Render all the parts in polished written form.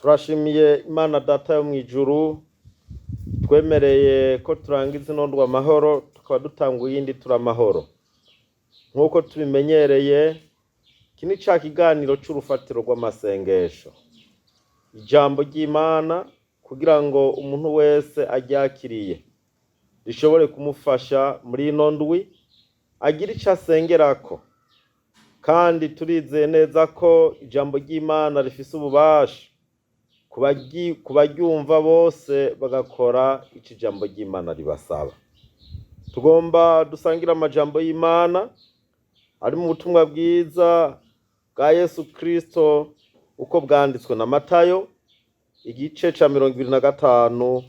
Turashimiye Imana Data yo mwijuru twemereye ko turangiza inondwa amahoro tukaba dutanguye iyindi turamahoro. Nkuko tubimenyereye kini ca kiganiro c'urufatiro rw'amasengesho. Ijambo ry'Imana kugira ngo umuntu wese aryakiriye rishobore kumufasha muri ino ndwi agira ico asengerako. Kandi turizeye neza ko ijambo ry'Imana rifise ububasha kubaryumva bose bagakora ico ijambo ry'Imana ribasaba. Tugomba dusangira amajambo y'Imana ari mu butumwa bwiza bwa Yesu Kristo uko bwanditswe na Matayo igice ca 25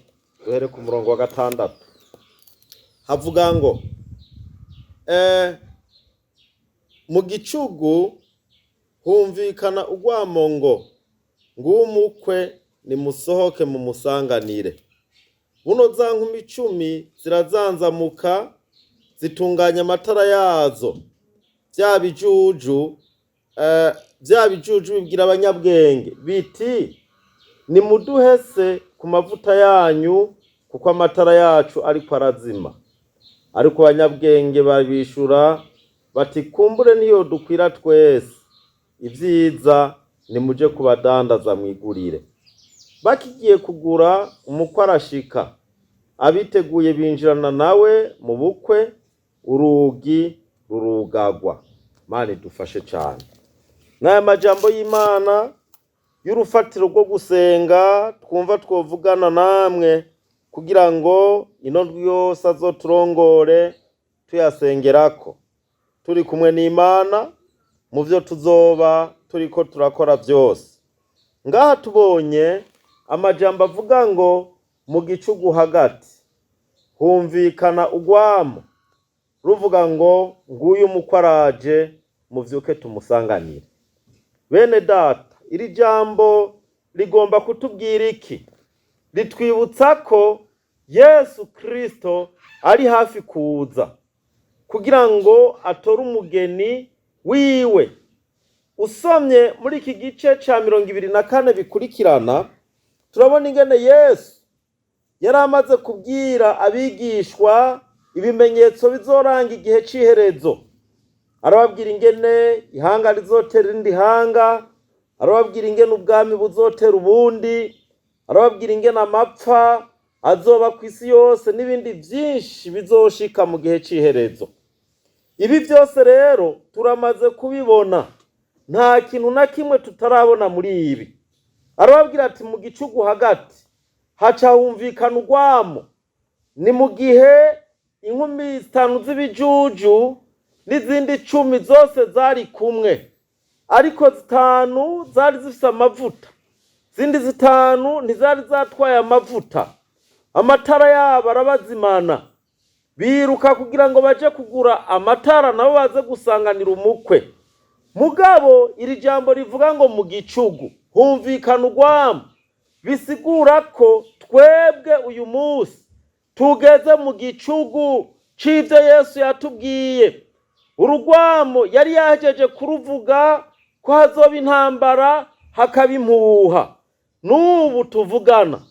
duhere ku murongo wa 6. Havuga ngo mu gicugu humvikana urwamo ngo ngumukwe nimusohoke mu musanganire. Buno za nkumi 10 zirazanzamuka zitunganya amatara yazo. Vya bijuju bibwira abanyabwenge biti nimuduhese ku mavuta yanyu kuko amatara yacu ariko arazima. Ariko abanyabwenge babishura bati kumbure niyo dukwira twese, ivyiza nimuje kubadandaza mwigurire. Bakigiye kugura umukwe arashika, abiteguye binjirana nawe mu bukwe, urugi rurugagwa. Mani dufashe cyane. N'aya majambo y'Imana y'urufatiro rwo gusenga twumva twovugana namwe kugira ngo ino ndwi yose azoturongore tuyasengerako turi kumwe n'Imana mu vyo tuzoba turiko turakora byose. Ngaha tubonye amajambo avuga ngo mu gicugu hagati humvikana urwamo ruvuga ngo nguyu umukwe araje muvyuke tumusanganire. Bene data, iri jambo rigomba kutubwira iki? Ritwibutsa ko Yesu Kristo ari hafi kuza kugira ngo atore umugeni wiwe. Usomye muri iki gice ca 24 bikurikirana turabona ingene Yesu yari amaze kubwira abigishwa ibimenyetso bizoranga igihe c'iherezo. Arababwira ingene ihanga rizotera irindi hanga, arababwira ingene ubwami buzotera ubundi, arababwira ingene amapfa azoba ku isi yose n'ibindi vyinshi bizoshika mu gihe c'iherezo. Ibi byose rero turamaze kubibona, nta kintu na kimwe tutarabona muri ibi. Arababwira ati mu gicugu hagati haca humvikana urwamo. Ni mu gihe inkumi 5 z'ibijuju n'izindi 10 zose zari kumwe, ariko 5 zari zifise amavuta, zindi 5 ntizari zatwaye amavuta. Amatara yabo arabazimana, biruka kugira ngo baje kugura amatara nabo baze gusanganira umukwe. Mugabo iri jambo rivuga ngo mu gicugu humvikana urwamo, bisigura ko twebwe uyu munsi tugeze mu gicugu c'ivyo Yesu yatubwiye. Urugwamo yari yahejeje kuruvuga ko hazoba intambara hakaba impuha. N'ubu tuvugana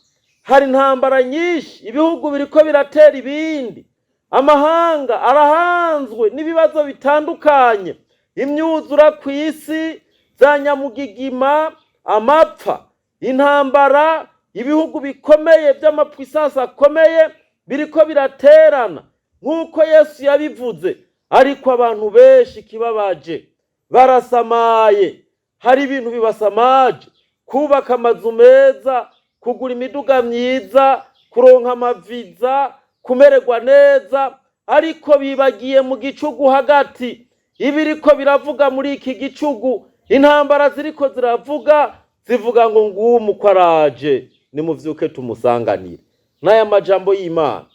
hari intambara nyinshi, ibihugu biriko biratera ibindi, amahanga arahanzwe n'ibibazo bitandukanye, imyuzura ku isi, za nyamugigima, amapfa, intambara, ibihugu bikomeye by'amapwisasi akomeye biriko biraterana nk'uko Yesu yabivuze. Ariko abantu benshi kibabaje barasamaye. Hari ibintu bibasamaje: kubaka amazu meza, kugura imiduga myiza, kuronka amaviza, kumererwa neza, ariko bibagiye mu gicugu hagati. Ibiriko biravuga muri iki gicugu, intambara ziriko ziravuga, zivuga ngo nguwo umukwe araje nimuvyuke tumusanganire. N'aya majambo y'Imana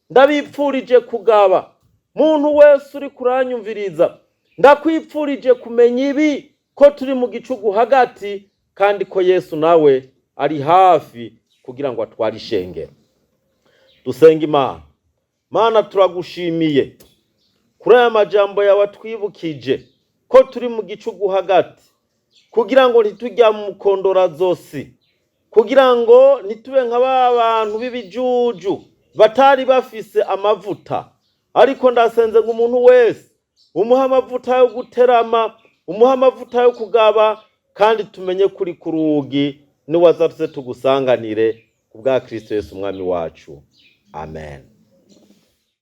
ndabipfurije kugaba. Muntu wese uri kuranyumviriza, ndakwipfurije kumenya ibi ko turi mu gicugu hagati, kandi ko Yesu nawe ari hafi kugira ngo atware ishengero. Dusenga Imana. Mana, turagushimiye kuri aya majambo yawe twibukije ko turi mu gicugu hagati, kugira ngo ntitujya mu mukondora zosi, kugira ngo ntitube nka ba bantu b'ibijuju batari bafise amavuta. Ariko ndasenze ngo umuntu wese umuha amavuta yo guterama, umuha amavuta yo kugaba, kandi tumenye kuri ku rugi niwaza tuze tugusanganire kubwa Kristo Yesu umwami wacu. Amen.